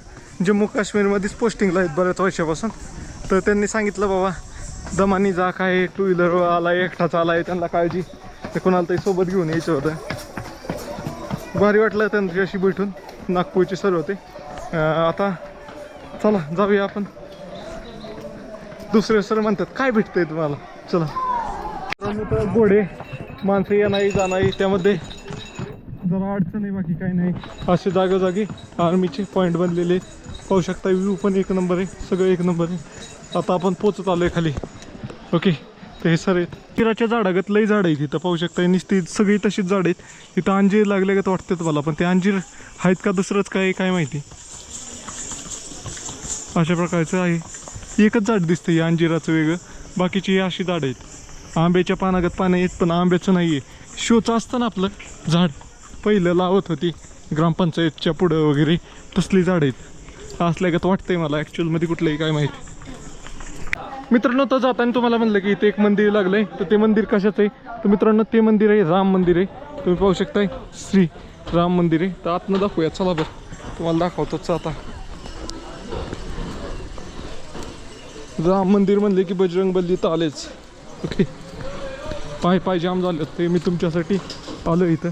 जम्मू काश्मीरमध्येच पोस्टिंगला आहेत बऱ्याच वर्षापासून. तर त्यांनी सांगितलं बाबा दमानी जा काय टू व्हीलर आला एकटाच आला आहे त्यांना काळजी ते कोणाला तरी सोबत घेऊन यायचं होतं. भारी वाटलं त्यांच्याशी भेटून. नागपूरचे सर होते. आता चला जाऊया आपण. दुसरे सर म्हणतात काय भेटतंय तुम्हाला चला. तर घोडे माणसं येणारी जाणारी त्यामध्ये जरा अडचण आहे बाकी काही नाही. असे जागोजागी आर्मीचे पॉईंट बनलेले पाहू शकता. व्ह्यू पण एक नंबर आहे सगळं एक नंबर आहे. आता आपण पोचत आलो आहे खाली ओके. तर हे सर आहेत किराच्या झाडागत लई झाड आहेत तिथं पाहू शकता. नुसती सगळी तशीच झाड आहेत. तिथं अंजीर लागले का वाटतं मला पण ते अंजीर आहेत का दुसरंच काय माहिती. अशा प्रकारचं आहे. एकच झाड दिसतं हे अंजिराचं वेगळं बाकीची अशी झाड आहेत. आंब्याच्या पानागत पानं आहेत पण आंब्याचं नाही आहे. शोचं असतं ना आपलं झाड पहिलं लावत होती ग्रामपंचायतच्या पुढं वगैरे तसली झाड आहेत. असल्यागत वाटतंय मला ॲक्च्युअलमध्ये कुठलंही काय माहिती. मित्रांनो तर जाताना तुम्हाला म्हणलं की इथे एक मंदिर लागलंय. तर ते मंदिर कशाचं आहे तर मित्रांनो ते मंदिर आहे राम मंदिर आहे. तुम्ही पाहू शकताय श्री राम मंदिर आहे. तर आतनं दाखवूया चला बरं तुम्हाला दाखवतोच आता. राम मंदिर म्हणले की बजरंगबली तर आलेच ओके. पाय जाम झाले ते मी तुमच्यासाठी आलो इथं.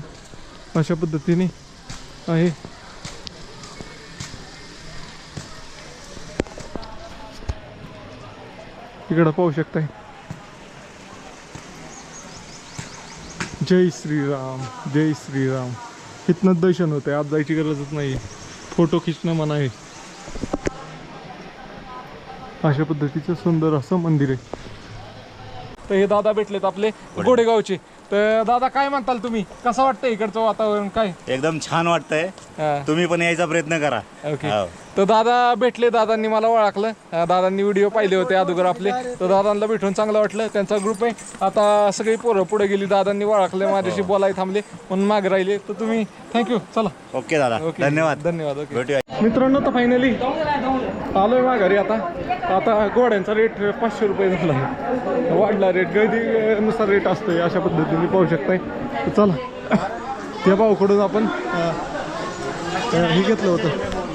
अशा पद्धतीने आहे. इकडं पाहू शकताय जय श्रीराम जय श्रीराम. इथनंच दर्शन होतंय आज जायची गरजच नाही. फोटो खिचणं म्हणा आहे. अशा पद्धतीचं सुंदर असं मंदिर आहे. तर हे दादा भेटलेत आपले गोडेगावचे. तर दादा काय म्हणताल तुम्ही कसं वाटतंय इकडचं वातावरण काय? एकदम छान वाटतंय. तुम्ही पण यायचा प्रयत्न करा. ओके. तर दादा भेटले. दादांनी मला ओळखलं. दादांनी व्हिडिओ पाहिले होते अगोदर आपले. तर दादांना भेटून चांगलं वाटलं. त्यांचा ग्रुप आहे. आता सगळी पोरं पुढे गेली. दादांनी ओळखले माझ्याशी बोलाय थांबले म्हणून मागे राहिले. तर तुम्ही थँक्यू. चला ओके दादा धन्यवाद धन्यवाद. ओके भेटूया. मित्रांनो तर फायनली आलोय माघारी. आता घोड्यांचा रेट 500 रुपये झाला आहे. वाढला रेट गर्दीनुसार रेट असतोय अशा पद्धतीने पाहू शकताय. तर चला त्या भाऊकडून आपण हे घेतलं होतं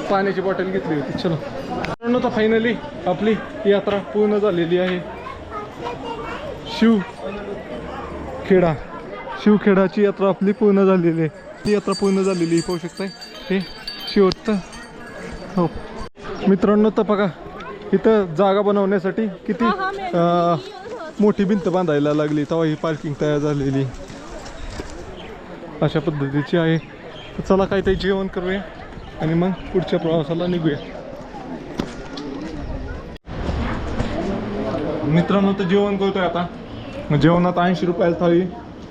पाण्याची बॉटल घेतली होती. चलो मित्रांनो तर फायनली आपली यात्रा पूर्ण झालेली आहे. शिवखेडाची यात्रा आपली पूर्ण झालेली आहे. ती यात्रा पूर्ण झालेली पाहू शकताय. हे शेवटचं हो मित्रांनो तर बघा इथं जागा बनवण्यासाठी किती मोठी भिंत बांधायला लागली तेव्हा ही पार्किंग तयार झालेली अशा पद्धतीची आहे. तर चला काहीतरी जेवण करूया आणि मग पुढच्या प्रवासाला निघूया. मित्रांनो तर जेवण करतोय आता. जेवणात 80 रुपयाला थाळी.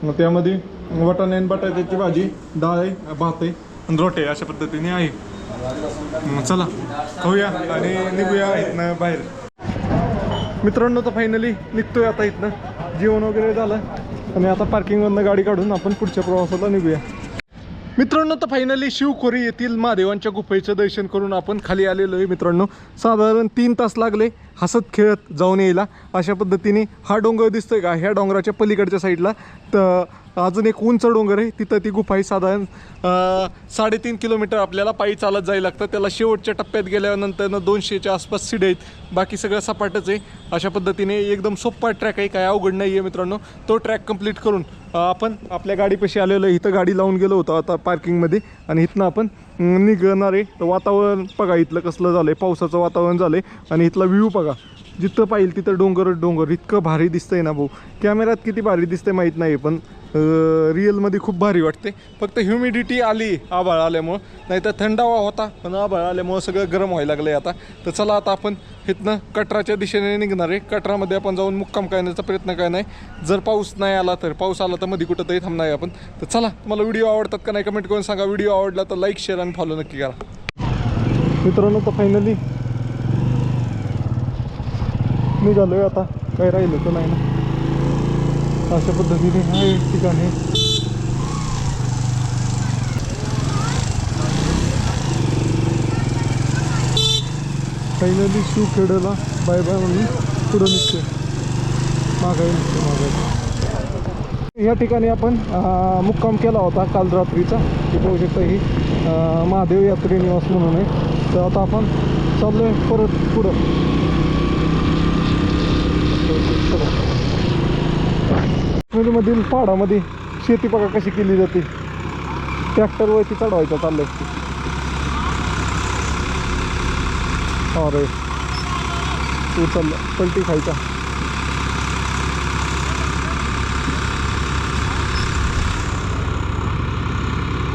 मग त्यामध्ये वाटाणे आणि बटाट्याची भाजी डाळ आहे भात आहे आणि रोटे अशा पद्धतीने आहे. चला खाऊया आणि निघूया इथनं बाहेर. मित्रांनो तर फायनली निघतोय आता इथनं. जेवण वगैरे झालं आणि आता पार्किंगमधनं गाडी काढून आपण पुढच्या प्रवासाला निघूया. मित्रांनो तर फायनली शिवखोरी येथील महादेवांच्या गुफेचं दर्शन करून आपण खाली आलेलो आहे. मित्रांनो साधारण 3 तास लागले हसत खेळत जाऊन यायला. अशा पद्धतीने हा डोंगर दिसतोय का, ह्या डोंगराच्या पलीकडच्या साईडला तर अजून एक उंच डोंगर आहे, तिथं ती गुफा आहे. साधारण 3.5 किलोमीटर आपल्याला पायी चालत जायला लागतं. त्याला शेवटच्या टप्प्यात गेल्यानंतर 200च्या आसपास सीडी आहेत, बाकी सगळं सपाटच आहे. अशा पद्धतीने एकदम सोपा ट्रॅक आहे, काय अवघड नाही आहे मित्रांनो. तो ट्रॅक कंप्लीट करून आपण आपल्या गाडीपाशी आलेलो आहे. इथं गाडी लावून गेलो होतो आता पार्किंगमध्ये आणि इथनं आपण निघणार आहे. तर वातावरण बघा इथलं कसलं झालं आहे, पावसाचं वातावरण झालं आहे. आणि इथला व्ह्यू बघा, जिथं पाहिजे तिथं डोंगर इतकं भारी दिसतंय ना भाऊ. कॅमेऱ्यात किती भारी दिसतंय माहीत नाही, पण रिअलमध्ये खूप भारी वाटते. फक्त ह्युमिडिटी आली आभाळ आल्यामुळं, नाही तर थंडावा होता, पण आभाळ आल्यामुळं सगळं गरम व्हायला लागलं आहे आता. तर चला आता आपण इथनं कटराच्या दिशेने निघणार आहे. कटरामध्ये आपण जाऊन मुक्काम करण्याचा प्रयत्न काय नाही. जर पाऊस नाही आला तर, पाऊस आला तर मध्ये कुठंतरी थांबणार आहे आपण. तर चला, तुम्हाला व्हिडिओ आवडतात का नाही कमेंट करून सांगा. व्हिडिओ आवडला तर लाईक शेअर आणि फॉलो नक्की करा मित्रांनो. तर फायनली निघालो आहे आता, काही राहिलं तर नाही ना. अशा पद्धतीने हा एक ठिकाण आहे. फायनली शिवखेड्याला बाय बाय म्हणून पुढं निघतोय, मागाई निघते. या ठिकाणी आपण मुक्काम केला होता काल रात्रीचा. हे पाहू शकता, ही महादेव यात्री निवास म्हणून आहे. तर आता आपण चाललो आहे परत पुढं. मधील पहाडामध्ये शेती बघा कशी केली जाते. ट्रॅक्टरवरती चढवायचा चाललंय. अरे उचललं, पलटी खायचा.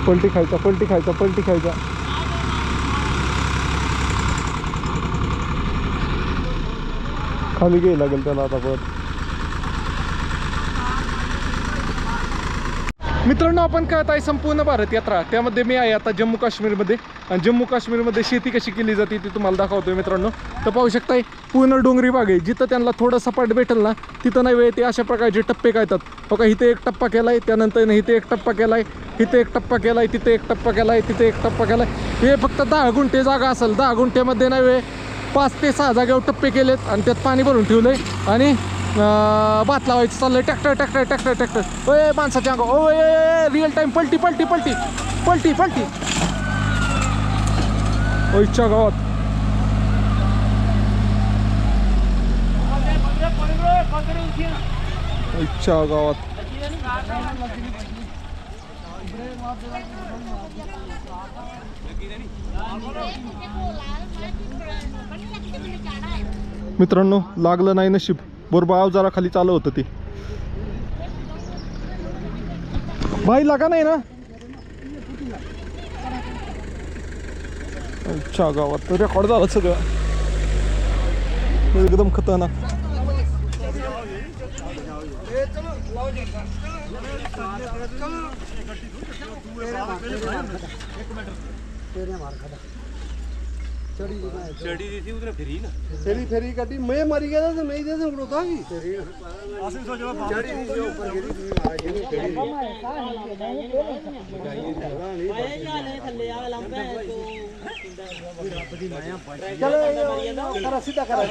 पलटी खायचा. खाली घ्यायला लागेल त्याला आता परत. मित्रांनो, आपण कळत आहे संपूर्ण भारत यात्रा, त्यामध्ये मी आहे आता जम्मू काश्मीरमध्ये. आणि जम्मू काश्मीरमध्ये शेती कशी केली जाते ती तुम्हाला दाखवतोय मित्रांनो. तर पाहू शकताय पूर्ण डोंगरी बाग आहे. जिथं त्यांना थोडं सपाट भेटेल ना तिथं नाही वेळ ते अशा प्रकारचे टप्पे काढतात. बघा, इथे एक टप्पा केला आहे, त्यानंतर इथे एक टप्पा केला आहे, इथे एक टप्पा केला आहे, तिथे एक टप्पा केला आहे, तिथे एक टप्पा केला आहे. हे फक्त 10 गुंठे जागा असेल. 10 गुंठ्यामध्ये नाही वेळ 5 ते 6 जागेवर टप्पे केलेत आणि त्यात पाणी भरून ठेवलं आहे. आणि भात लावायचं चाललंय. ट्रॅक्टर ओय माणसाच्या अंग, ओय रिअल टाइम पलटी ओयच्या गावात. मित्रांनो, लागलं नाही नशीब, बरोबर अवजारा खाली चालू होतं ते. भाई लागा नाही ना. अच्छा, गावात रेकॉर्ड झालं सगळं एकदम खतरनाक. फेरी कटी मैं मरी गया था, मैं इधर से उड़ता ही चलो सीधा करा.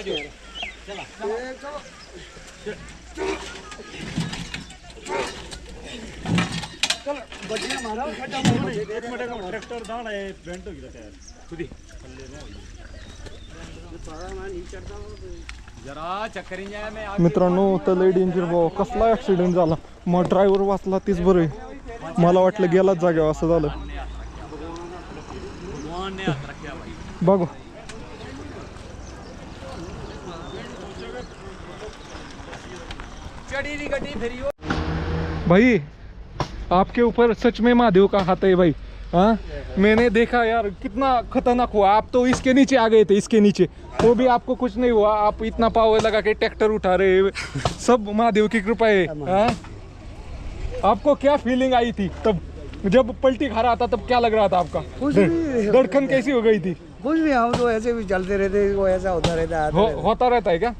मित्रांनो, तर लय डेंजर भाऊ, कसला ऍक्सिडेंट झाला. मग ड्रायव्हर वाचला तीच बरं आहे. मला वाटलं गेलाच जागेवर, असं झालं. बघ भाई, आपके ऊपर सच में महादेव का हाथ है भाई. हाँ, मैंने देखा यार कितना खतरनाक हुआ. आप तो इसके नीचे आ गए थे, इसके नीचे, तो भी आपको कुछ नहीं हुआ. आप इतना पावर लगा के ट्रैक्टर उठा रहे, सब महादेव की कृपा है. हाँ, आपको क्या फीलिंग आई थी तब जब पलटी खा रहा था, तब क्या लग रहा था आपका? धड़कन कैसी हो गई थी? कुछ भी, हम तो ऐसे भी चलते रहते, वो ऐसा होता रहता है. होता रहता है क्या?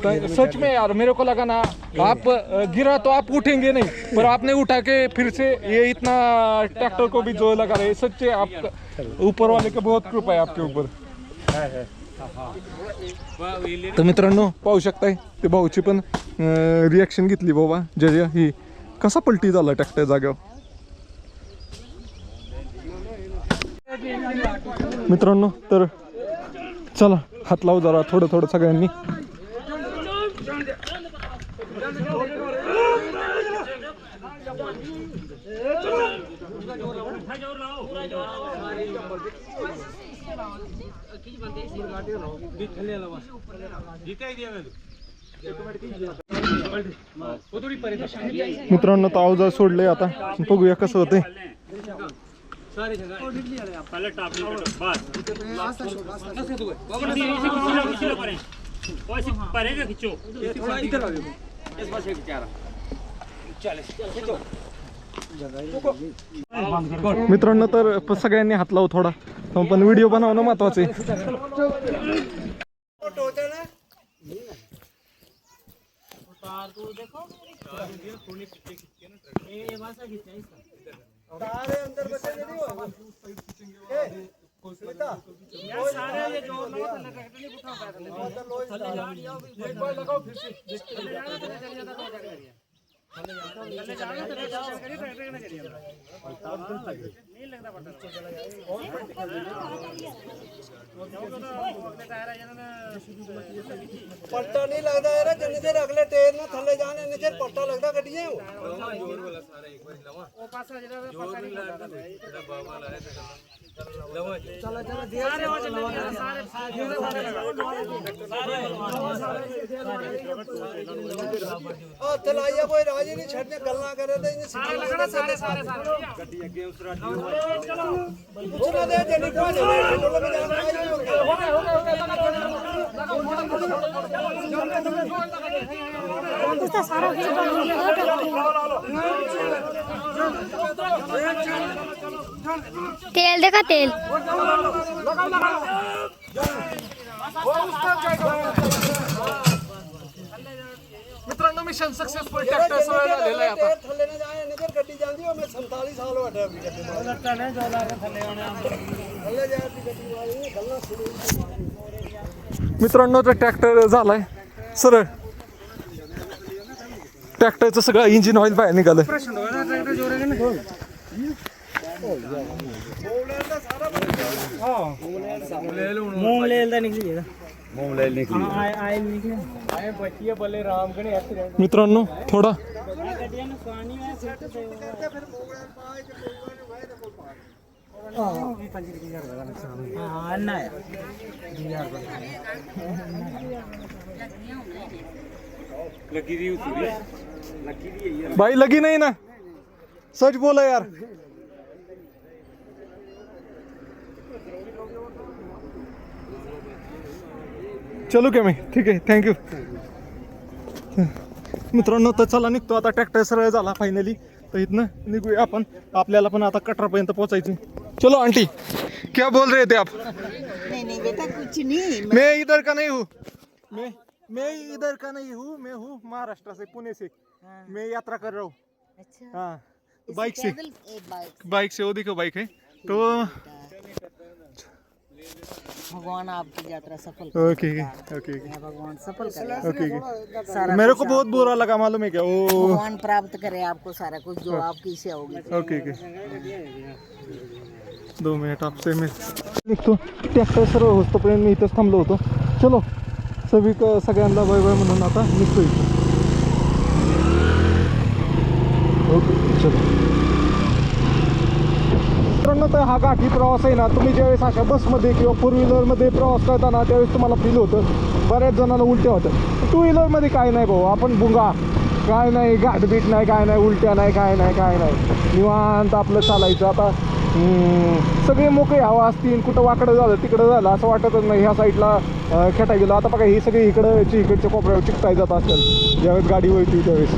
तो सच में यार मेरे को लगा ना आप गिरा तो आप उठेंगे नहीं, पर आपने उठा के फिर से ये इतना ट्रैक्टर को भी जोर लगा रहे. सच्चे आप ऊपर वाले का बहुत कृपा है आपके ऊपर. तर मित्रांनो पाहू शकताय ते भाऊची पण रिॲक्शन घेतली बाबा जय ही कसा पलटी झाला ट्रॅक्टर जागेवर. मित्रांनो तर चला हात लावू जरा थोडं थोडं सगळ्यांनी. मित्रांनो तर अवजार सोडले आता बघूया कसं होतंय. मित्रांनो तर सगळ्यांनी हात लावू थोडा पण व्हिडिओ बनवणं महत्वाचं आहे. पट्टा नहीं लगता है जिन्ने देर अगले टेर में थले जाने इन्ने देर पट्टा लगता गड्डियां तलाइया कोई राजी नहीं छड़ने गल्ला करे तो इन्हें सीधी लगता सारे गड्डी अगे उस राठी चलो दे जल्दी पहुंच चलो में जाना तेल देखा तेल मित्रांनो मिशन सक्सेसफुल ट्रॅक्टर सगळं झालेलं आहे आता. थले ने जाए इन्ने देर गड्डी जांदी हो मैं 47 साल हो अभी गड्डी लगता नहीं जो लागे थले आने थले जाए गड्डी वाली गल्ला शुरू. मित्रांनो तर ट्रॅक्टर झालाय सरळ. ट्रॅक्टरचं सगळं इंजिन ऑइल बाहेर निघालं. मित्रांनो थोडा भाई लगी नहीं ना सच बोला यार. चलो क्या मी ठीक आहे थँक्यू. मित्रांनो तर चला निघतो आता. ट्रॅक्टर सरळ झाला फायनली. तर इथनं निघूया आपण. आपल्याला पण आता कटरापर्यंत पोहोचायचं. चलो आंटी क्या बोल रहे थे आप. नहीं बेटा कुछ नहीं. मैं इधर का नहीं हूँ. मैं इधर का नहीं हूँ. मैं हूँ महाराष्ट्र से पुणे से. मैं यात्रा कर रहा हूँ. अच्छा हाँ बाइक से. बाइक बाइक से वो देखो बाइक है तो. भगवान आपकी यात्रा सफल ओके ओके भगवान सफल करे. ओके सारा मेरे को बहुत बुरा लगा मालूम है क्या वो. भगवान प्राप्त करे आपको सारा कुछ जो आपकी इच्छा होगी. ओके ओके 2 मिनिट आपसे मी निघतो. ट्रॅक्टर सर्व होतोपर्यंत मी इथंच थांबलो होतो. चलो सगळ्यांना बाय बाय म्हणून आता निघतो इथं. ओके चलो. मित्रांनो तर हा घाटी प्रवास आहे ना. तुम्ही ज्यावेळेस अशा बसमध्ये किंवा 4 व्हीलरमध्ये प्रवास करताना त्यावेळेस तुम्हाला फील होतं. बऱ्याच जणांना उलट्या होतं. 2 व्हीलरमध्ये काय नाही भाऊ. आपण भुंगा काय नाही घाटबीट नाही काय नाही उलट्या नाही काय नाही निवांत आपलं चालायचं. आता सगळे मोकळे हवा असतील. कुठं वाकडं झालं तिकडं झालं असं वाटतच नाही. ह्या साईडला खेटा गेलं. आता बघा ही सगळी इकडच्या कोपऱ्यावर चिकटाय जात असेल ज्यावेळेस गाडी वळती त्यावेळेस.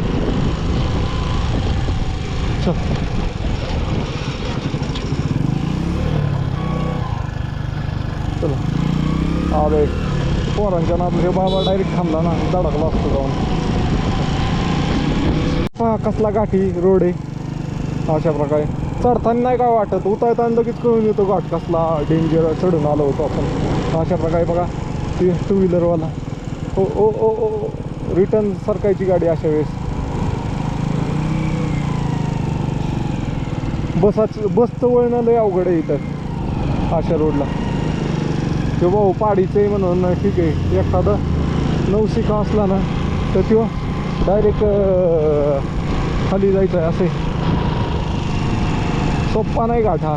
चल चलो. अरे पोरांच्या नाद हे बाबा डायरेक्ट थांबला ना धडकला असतो जाऊन. पहा कसला घाटी रोड आहे. अशा प्रकारे चढताना नाही काय वाटत. उतरताना लगेच कळून येतो घाट कसला डेंजर चढून आलो होतो आपण. अशा प्रकारे बघा ती to व्हीलरवाला O O O O return सरकायची गाडी अशा वेळेस. बसचं वळणं लय अवघड आहे इथं अशा रोडला. तो भाऊ पाडीचं आहे म्हणून ठीक आहे, एखादा नवशिका असला ना तर तो डायरेक्ट खाली जायचं आहे. असे सोप्पा नाही घाट हा.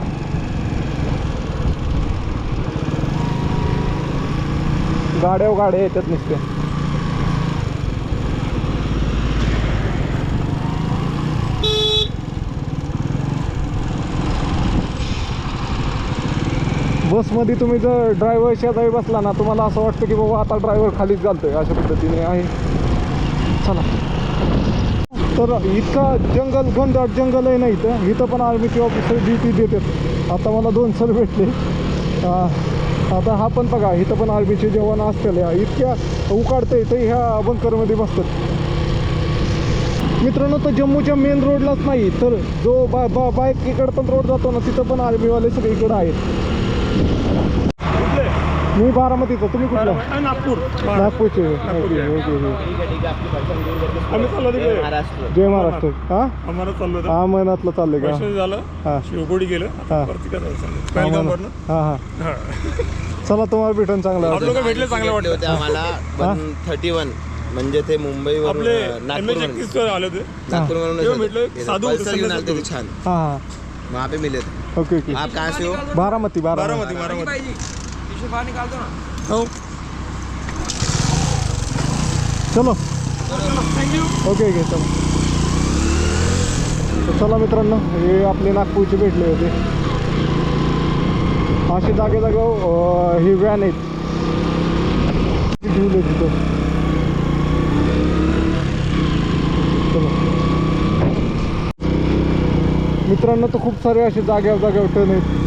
गाड्या येतात नुसत्या. बसमध्ये तुम्ही जर ड्रायव्हर शेजारी बसला ना, तुम्हाला असं वाटतं की बाबा आता ड्रायव्हर खालीच घालतोय, अशा पद्धतीने आहे. चला, तर इतका जंगल घनदाट जंगल आहे ना इथं पण आर्मीचे ऑफिसर ड्युटी देतात. आता मला 2 सर भेटले. आता हा पण बघा, इथं पण आर्मीचे जवान असलेले इतक्या उकाडतंय तर ह्या बंकरमध्ये बसतात. मित्रांनो, तर जम्मूच्या मेन रोडलाच नाही तर जो बाईक इकडं पण रोड जातो ना, तिथं पण आर्मीवाले सगळीकडे आहेत. मी बारामतीचा, तुम्ही कुठला? नागपूरचे. Okay okay. जय महाराष्ट्र. हा अमरनाथला चालले का? हां शिवगोडी गेलं. हां हां हां. चला, तुम्हाला भेटून चांगलं वाटलं. भेटले चांगले वाटले होते आम्हाला. 31 म्हणजे ते मुंबईवरून साधू घेऊन आले ते छान. हां हां. वहाँ पे मिले थे. Okay okay. आप कहाँ से हो? बारामती. हो. चलो ओके ओके. चलो, तर चला मित्रांनो, हे आपले नागपूरचे भेटले होते. असे जागे हे व्हॅन आहेत ठेवले तिथं. चलो मित्रांनो, तर खूप सारे असे जाग्यावर टर्न आहेत.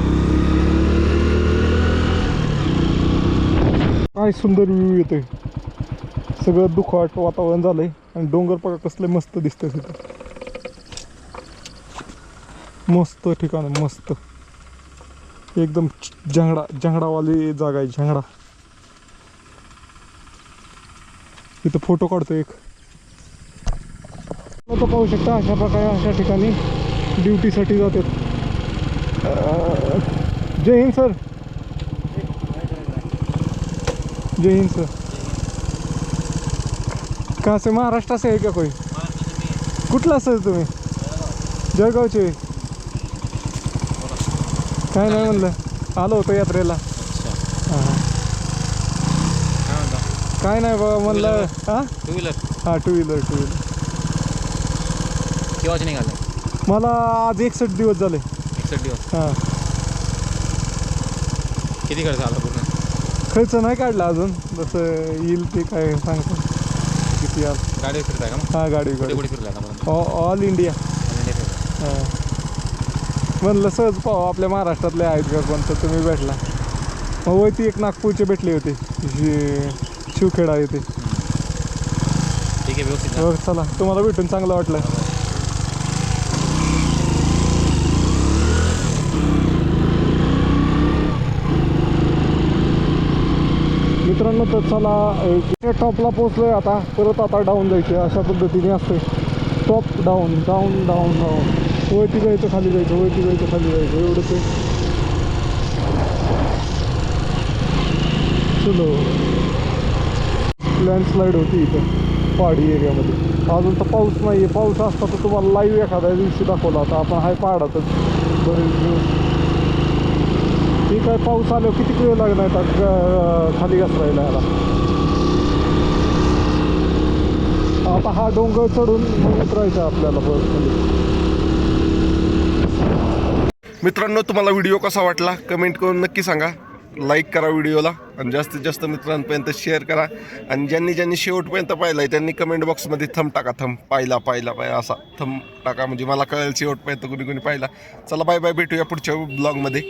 काय सुंदर व्ह्यू येतोय. सगळं दुखाट वातावरण झालंय आणि डोंगर बघा कसले मस्त दिसतंय तिथं. मस्त ठिकाण, मस्त एकदम जंगडावाली जागा आहे. जंगडा. इथं फोटो काढतो एक. तो पाहू शकता, अशा प्रकारे अशा ठिकाणी ड्युटीसाठी जातात. जय हिंद सर. जय हिंद सर. कहाँ से? महाराष्ट्र से है क्या कोई? कुठला सर तुम्ही? जळगावचे. काय नाही म्हणलं, आलो होतो यात्रेला. हां काय नाही बाबा म्हणलं. हां टू व्हीलर. हां टू व्हीलर. केव्हाच निघालं? मला आज 61 दिवस झाले. 61 दिवस. हां. किती खर्च आला पूर्ण? खर्च नाही काढला अजून, जसं येईल ते काय सांगतो किती आलं. गाडी फिरताय का मग? हां गाडी कुठे फिरलाय का? All India. हां म्हणलं सहज पाहू आपल्या महाराष्ट्रातले आहेत का कोणतं, तुम्ही भेटला. मग वरती एक नागपूरचे भेटले होते, शिवखेडा येते. ठीक आहे, व्यवस्थित. हो चला, तुम्हाला भेटून चांगलं वाटलं. मित्रांनो, तर चला टॉपला पोचलोय आता. परत आता डाऊन जायचे, अशा पद्धतीने असते. Top down down down down. वरती जायचं खाली जायचं, वरती जायचं खाली जायचं, एवढंच आहे. चलो, लँडस्लाईड होती इथं पहाडी एरियामध्ये. अजून तर पाऊस नाही आहे. पाऊस असता तर तुम्हाला लाईव्ह एखाद्या दिवशी दाखवला होता. आपण हाय पहाडातच बरेच दिवस. ठीक आहे, पाऊस आल्यावर किती वेळ लागणार तर खाली घसरायला याला. आता हा डोंगर चढून मग उतरायचा आपल्याला बसमध्ये. मित्रांनो, तुम्हाला व्हिडिओ कसा वाटला कमेंट करून नक्की सांगा. लाईक करा व्हिडिओला आणि जास्तीत जास्त मित्रांपर्यंत शेअर करा. आणि ज्यांनी शेवटपर्यंत पाहिलं आहे त्यांनी कमेंट बॉक्समध्ये थंब टाका. थंब पाहिला असा थंब टाका, म्हणजे मला कळेल शेवटपर्यंत कुणी पाहिला. चला बाय बाय, भेटूया पुढच्या ब्लॉगमध्ये.